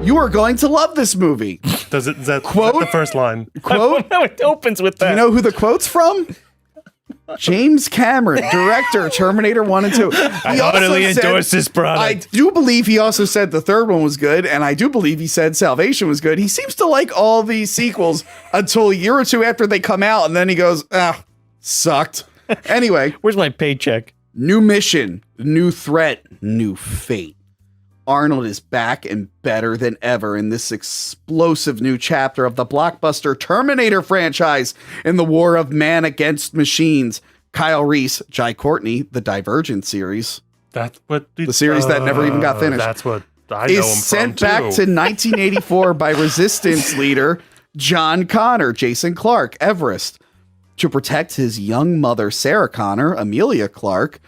You are going to love this movie. Is that Quote? the first line? Quote. No, it opens with that. Do you know who the quote's from? James Cameron, director, Terminator 1 and 2. I heartily endorse this product. I do believe he also said the third one was good, and I do believe he said Salvation was good. He seems to like all these sequels until a year or two after they come out, and then he goes, sucked. Anyway. Where's my paycheck? New mission, new threat, new fate. Arnold is back and better than ever in this explosive new chapter of the blockbuster Terminator franchise in the war of man against machines. Kyle Reese, Jai Courtney, the Divergent series. That's what the series that never even got finished. That's what I know him is sent from, back too. to 1984 by Resistance leader John Connor, Jason Clarke, Everest, to protect his young mother, Sarah Connor, Amelia Clarke,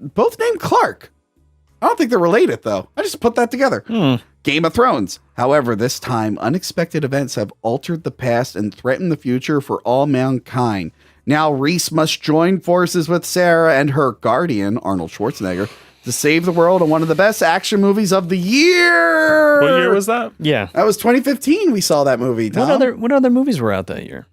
both named Clarke. I don't think they're related, though. I just put that together. Game of Thrones. However, this time, unexpected events have altered the past and threatened the future for all mankind. Now, Reese must join forces with Sarah and her guardian, Arnold Schwarzenegger, to save the world in one of the best action movies of the year. What year was that? Yeah. That was 2015 we saw that movie, Tom. What other movies were out that year?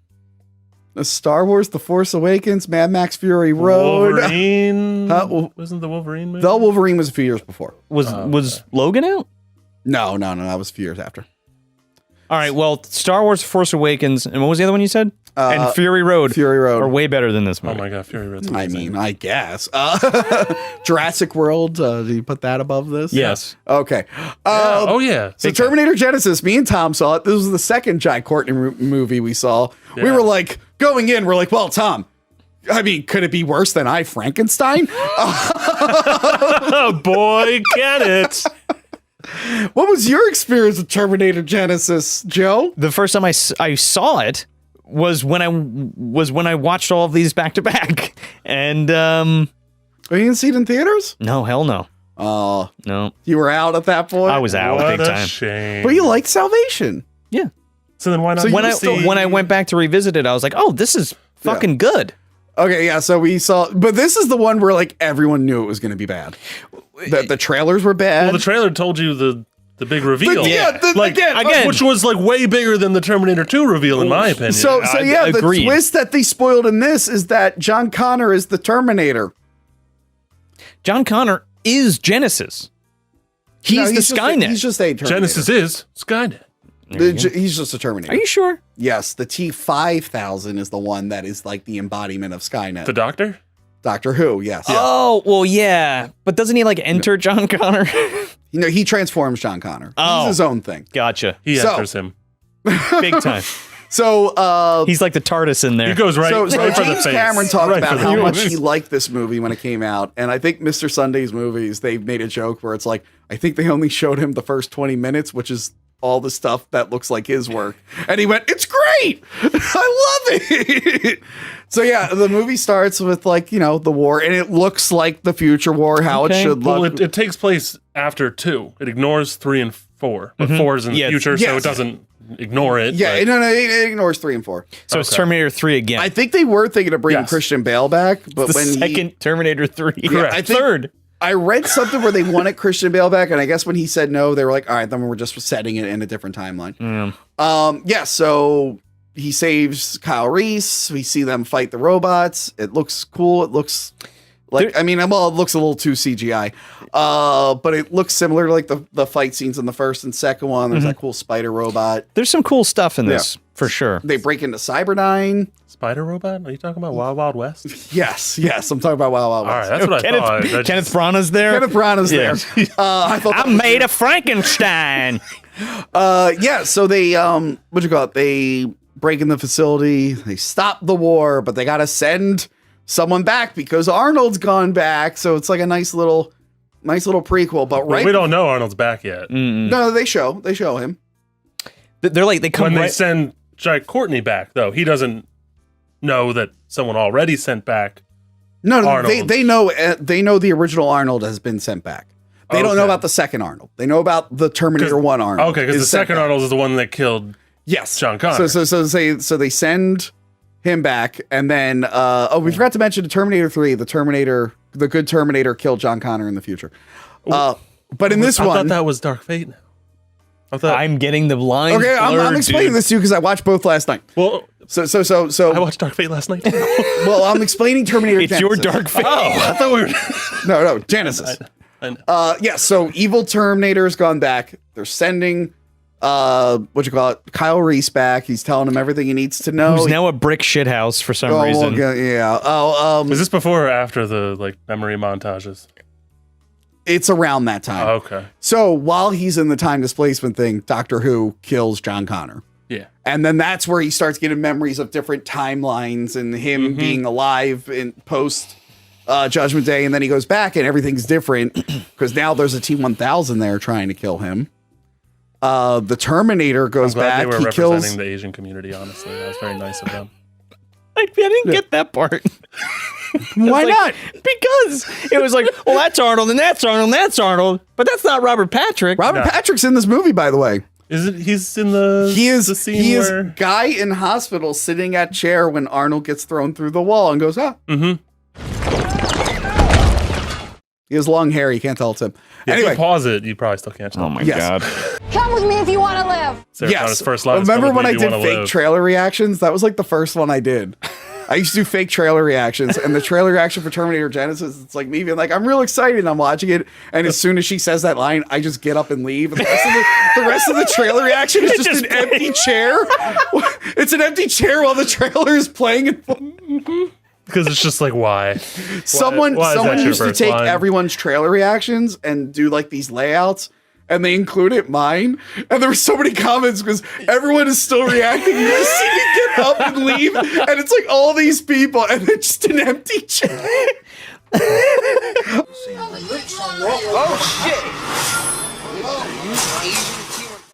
Star Wars, The Force Awakens, Mad Max Fury Road. Wolverine. Wasn't the Wolverine movie? The Wolverine was a few years before. Was Logan out? No. That was a few years after. All right, well, Star Wars, Force Awakens, and what was the other one you said? And Fury Road. Fury Road are way better than this Oh movie. my god, Fury Road's I amazing. mean, I guess. Jurassic World, do you put that above this? Yes. Okay. Oh yeah. So Terminator Genisys, me and Tom saw it. This was the second Jai Courtney movie we saw. Yeah. We were like, going in, we're like, well, Tom, I mean, could it be worse than I, Frankenstein? Oh boy, get it. What was your experience with Terminator Genisys, Joe? The first time I saw it was when I watched all of these back to back, and Oh, you didn't see it in theaters? no, hell no, Oh, no, you were out at that point? I was out What big a time. shame. But you liked Salvation. Yeah. So then why not? So When you when I went back to revisit it, I was like, oh, this is fucking good. Okay, yeah, so we saw, but this is the one where like everyone knew it was going to be bad. The trailers were bad. Well, the trailer told you the big reveal. Again. Which was like way bigger than the Terminator 2 reveal, in my opinion. So yeah, agreed. the twist that they spoiled in this is that John Connor is the Terminator. John Connor is Genisys. He's No, the Skynet. He's just a Terminator. Genesis is Skynet. He's just a Terminator. Are you sure? Yes, the T-5000 is the one that is like the embodiment of Skynet. The Doctor? Doctor Who, yes. Oh, well, yeah. But doesn't he like enter John Connor? You know, he transforms John Connor. Oh. He's his own thing. Gotcha. He So- enters him. Big time. So, He's like the TARDIS in there. He goes right, so right for the James face. Cameron talked Right about for the how face. much he liked this movie when it came out. And I think Mr. Sunday's movies, they made a joke where it's like, I think they only showed him the first 20 minutes, which is all the stuff that looks like his work. And he went, it's great. I love it. So yeah, the movie starts with like, you know, the war, and it looks like the future war, how it Okay. should look. Well, it takes place after 2. It ignores 3 and 4. But 4 is in the future, so Yes. it doesn't ignore it. Yeah, but- no, it ignores 3 and 4. So it's Terminator 3 again. I think they were thinking of bringing Yes. Christian Bale back, but the when second Terminator 3. Correct. I think- Third. I read something where they wanted Christian Bale back, and I guess when he said no, they were like, all right, then we're just setting it in a different timeline. So he saves Kyle Reese. We see them fight the robots. It looks cool. It looks like, it looks a little too CGI. But it looks similar to like the fight scenes in the first and second one. There's that cool spider robot. There's some cool stuff in this, for sure. They break into Cyberdyne. Spider Robot? Are you talking about Wild Wild West? Yes, I'm talking about Wild Wild All right, West. that's what I thought. That Kenneth just- Branagh's there. Kenneth Branagh's Yeah. there. I thought that I'm made of Frankenstein. So they they break in the facility, they stop the war, but they gotta send someone back because Arnold's gone back. So it's like a nice little prequel. But Well, we don't know Arnold's back yet. no, they show him. They're like, they come When they right. send Jai Courtney back, though, he doesn't know that someone already sent back. No, Arnold. they know the original Arnold has been sent back. They don't know Okay. about the second Arnold. They know about the Terminator 1 Arnold. Okay, because the is sent second back. Arnold is the one that killed Yes. John Connor. So they send him back, and then we forgot to mention the Terminator 3. The good Terminator killed John Connor in the future. But in this I one, thought that was Dark Fate now. I thought, I'm getting the lines. Okay, I'm blurred, explaining dude. this to you because I watched both last night. well, So I watched Dark Fate last night. well, I'm explaining Terminator It's Genisys. your dark fate. Oh, I thought we were. No, Genesis. Yeah, so evil Terminator's gone back. They're sending Kyle Reese back. He's telling him everything he needs to know. Who's now a brick shithouse for some reason. Well, yeah. Is this before or after the like memory montages? It's around that time. Oh, okay. So while he's in the time displacement thing, Doctor Who kills John Connor. Yeah. And then that's where he starts getting memories of different timelines and him being alive in post Judgment Day. And then he goes back and everything's different because now there's a T-1000 there trying to kill him. The Terminator goes I'm glad back. they were He representing kills. the Asian community. Honestly, that was very nice of them. I didn't get that part. Why not? Because it was like, well, that's Arnold, and that's Arnold, and that's Arnold, but that's not Robert Patrick. Robert Patrick's in this movie, by the way. Is it? He's in the. He is. the scene He where is guy in hospital sitting at chair when Arnold gets thrown through the wall and goes, ah. Mm-hmm. He has long hair. You can't tell it's him. If Anyway, you pause it, you probably still can't tell. Oh my Yes. god. Come with me if you want to live. Sarah yes. Connor's first line is, Remember "Come with when me I if you did wanna fake live." trailer reactions? That was like the first one I did. I used to do fake trailer reactions, and the trailer reaction for Terminator Genisys, it's like me being like, I'm real excited, and I'm watching it, and as soon as she says that line, I just get up and leave. And the rest of the trailer reaction is just an empty chair. It's an empty chair while the trailer is playing. Because it's just like, why? Someone why is that your used to first take line? everyone's trailer reactions and do like these layouts, and they included mine. And there were so many comments because everyone is still reacting. You just see me get up and leave, and it's like all these people, and it's just an empty chair.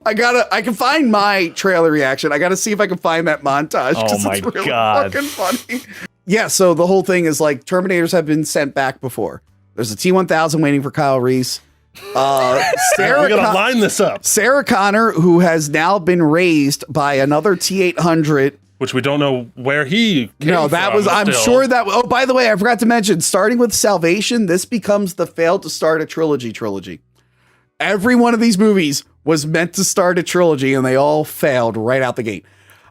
I can find my trailer reaction. I gotta see if I can find that montage. Oh 'cause my it's really God. fucking funny. Yeah, so the whole thing is like Terminators have been sent back before. There's a T-1000 waiting for Kyle Reese. We gotta line this up, Sarah Connor, who has now been raised by another T-800. which we don't know where he. Came No, that from was, I'm still. sure that, oh, by the way, I forgot to mention, starting with Salvation, this becomes the failed to start a trilogy. Every one of these movies was meant to start a trilogy, and they all failed right out the gate.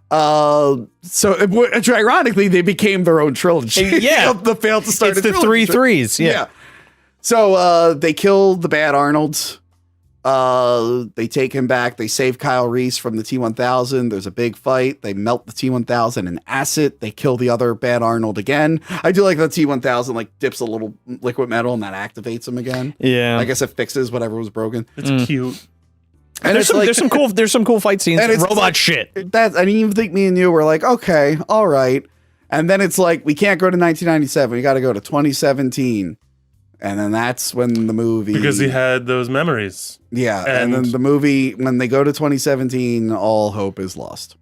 Which ironically, they became their own trilogy. Yeah. The failed to start It's a the trilogy. 3 threes. Yeah. So they kill the bad Arnold. They take him back. They save Kyle Reese from the T-1000. There's a big fight. They melt the T-1000 in acid. They kill the other bad Arnold again. I do like the T-1000 like dips a little liquid metal and that activates him again. Yeah. I guess it fixes whatever was broken. It's cute. And There's some cool fight scenes. and it's Robot like- shit. I didn't even think me and you were like, okay, all right. And then it's like, we can't go to 1997. We got to go to 2017. And then that's when the movie, Because he had those memories. yeah. And and- then the movie, when they go to 2017, all hope is lost.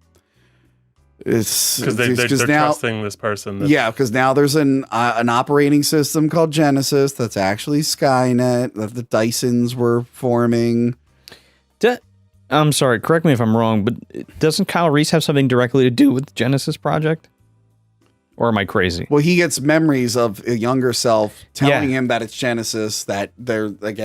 It's Because they're now, trusting this person. That, yeah, because now there's an operating system called Genisys that's actually Skynet that the Dysons were forming. I'm sorry, correct me if I'm wrong, but doesn't Kyle Reese have something directly to do with the Genesis project? Or am I crazy? Well, he gets memories of a younger self telling Yeah. him that it's Genesis, that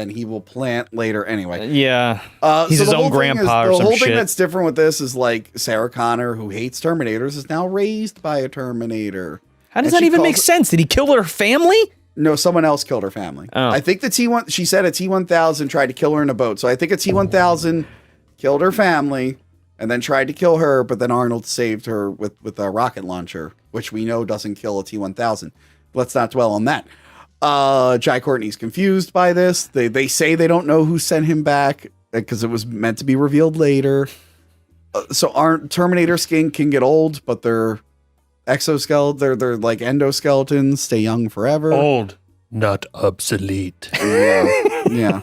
he will plant later anyway. Yeah. He's So his the own whole thing grandpa or the some whole shit. thing that's different with this is like Sarah Connor, who hates Terminators, is now raised by a Terminator. How does and that she even make calls- sense? Did he kill her family? No, someone else killed her family. Oh. I think she said a T-1000 tried to kill her in a boat. So I think a T-1000 killed her family and then tried to kill her, but then Arnold saved her with a rocket launcher, which we know doesn't kill a T-1000. Let's not dwell on that. Jai Courtney's confused by this. They say they don't know who sent him back because it was meant to be revealed later. So Terminator skin can get old, but their exoskeleton, they're like endoskeletons, stay young forever. Old, not obsolete. Yeah.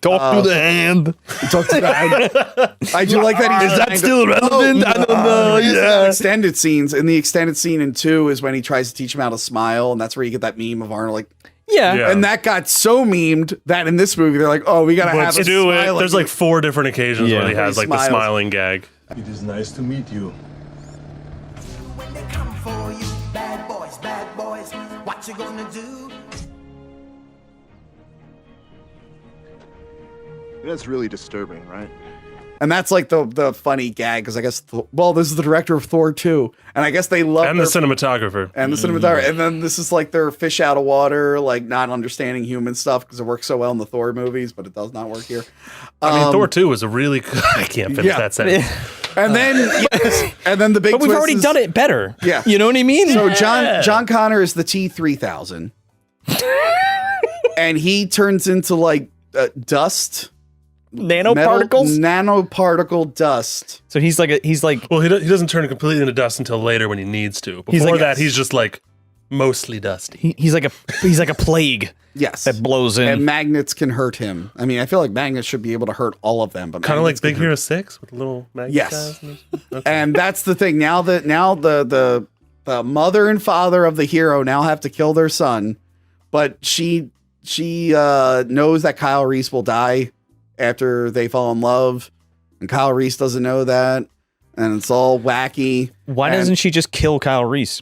Talk to the hand. Talk to that. I do like that. Is that still relevant? I don't know. Yeah. Extended scenes. In the extended scene in 2 is when he tries to teach him how to smile, and that's where you get that meme of Arnold like. Yeah. Yeah. And that got so memed that in this movie they're like, oh, we gotta have Let's a do it. smile There's like 4 different occasions Yeah. where he has He like the smiles. smiling gag. It is nice to meet you. When they come for you, bad boys, what you gonna do? That's really disturbing, right? And that's like the funny gag because I guess this is the director of Thor 2, and I guess they love And the cinematographer. and the cinematographer, and then this is like their fish out of water, like not understanding human stuff because it works so well in the Thor movies, but it does not work here. I mean, Thor 2 was a really I can't finish that sentence. And then the big. But we've twist already is- done it better. Yeah. You know what I mean? So John Connor is the T-3000, and he turns into like dust. Nanoparticles. Nanoparticle dust. So he's like Well, he doesn't turn completely into dust until later when he needs to. He's Before like- that, he's just like mostly dusty. he's like a plague Yes. that blows in. And magnets can hurt him. I mean, I feel like magnets should be able to hurt all of them, but Kind of like magnets can Big hurt. Hero 6 with the little magnet Yes. guys. Okay. And that's the thing. Now the mother and father of the hero now have to kill their son, but she knows that Kyle Reese will die after they fall in love, and Kyle Reese doesn't know that, and it's all wacky. Why And- doesn't she just kill Kyle Reese?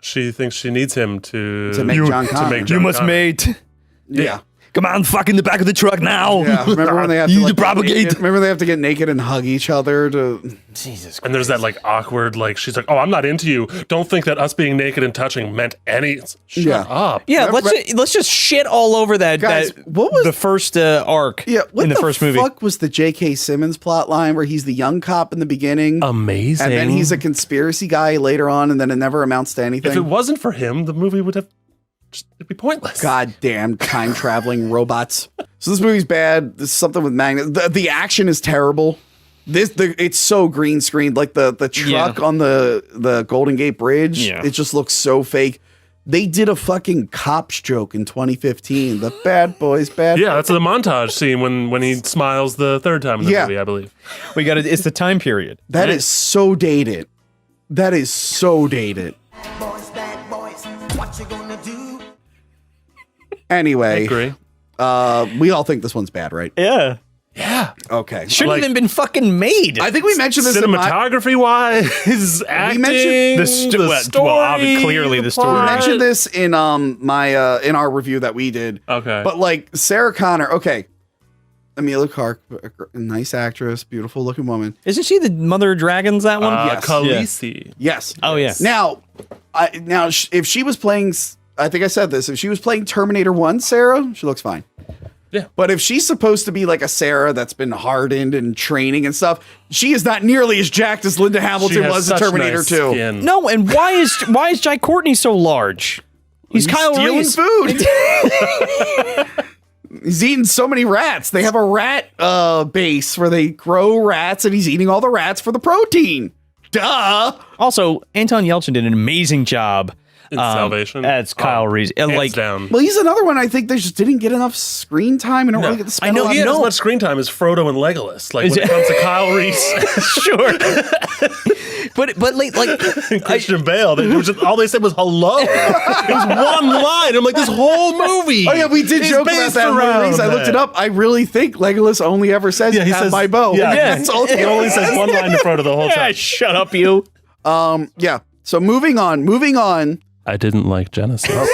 She thinks she needs him to make John Connor. mate. Yeah. Come on, fuck in the back of the truck now. Yeah, remember when they have You to like, propagate. Remember they have to get naked and hug each other to. Jesus. And there's that like awkward, like she's like, "Oh, I'm not into you. Don't think that us being naked and touching meant any." Shut Yeah. up. Yeah, Remember- let's just shit all over that. Guys, that what was- the first arc? Yeah, what in the first movie. fuck was the J.K. Simmons plot line where he's the young cop in the beginning, Amazing. and then he's a conspiracy guy later on, and then it never amounts to anything. If it wasn't for him, the movie would have it'd be pointless. Goddamn time traveling robots. So this movie's bad. This is something with magnets. The action is terrible. It's so green screened. Like the truck on the Golden Gate Bridge. Yeah. It just looks so fake. They did a fucking cops joke in 2015. The bad boys, bad. Yeah, that's the montage scene when he smiles the third time in the Yeah. movie, I believe. It's the time period. That is so dated. That is so dated. Bad boys, what you gonna do? Anyway, I agree. we all think this one's bad, right? Yeah. Yeah. Okay. Shouldn't Like- even been fucking made. I think we mentioned this in my, Cinematography wise, acting, mentioned the story, clearly the story. we Right. mentioned this in my in our review that we did. Okay. But like Sarah Connor, okay. Amelia Clark, a nice actress, beautiful looking woman. Isn't she the mother of dragons? That one. Yes. Khaleesi. Yes. Oh yeah. Now, if she was playing, I think I said this. If she was playing Terminator 1 Sarah, she looks fine. Yeah. But if she's supposed to be like a Sarah that's been hardened and training and stuff, she is not nearly as jacked as Linda She Hamilton has was in such Terminator nice 2. skin. No, and why is Jai Courtney so large? He's Kyle Stealing Reese. food. He's eating so many rats. They have a rat base where they grow rats, and he's eating all the rats for the protein. Duh. Also, Anton Yelchin did an amazing job. In Salvation. As Kyle Reese. Hands Like, down. Well, he's another one. I think they just didn't get enough screen time. I don't really get to spend I know, a lot He of had as no. much screen time as Frodo and Legolas. Like Is when it it- comes to Kyle Reese sure. but like and Christian Bale, they were just, all they said was hello. It was one line. I'm like, this whole movie. Oh yeah, we did is joke about based that. around Movies. I looked that. it up. I really think Legolas only ever says, Yeah, he "Have says my bow." Yeah, That's all he only says one line to Frodo the whole time. shut up, you. Yeah. So moving on. I didn't like Genisys.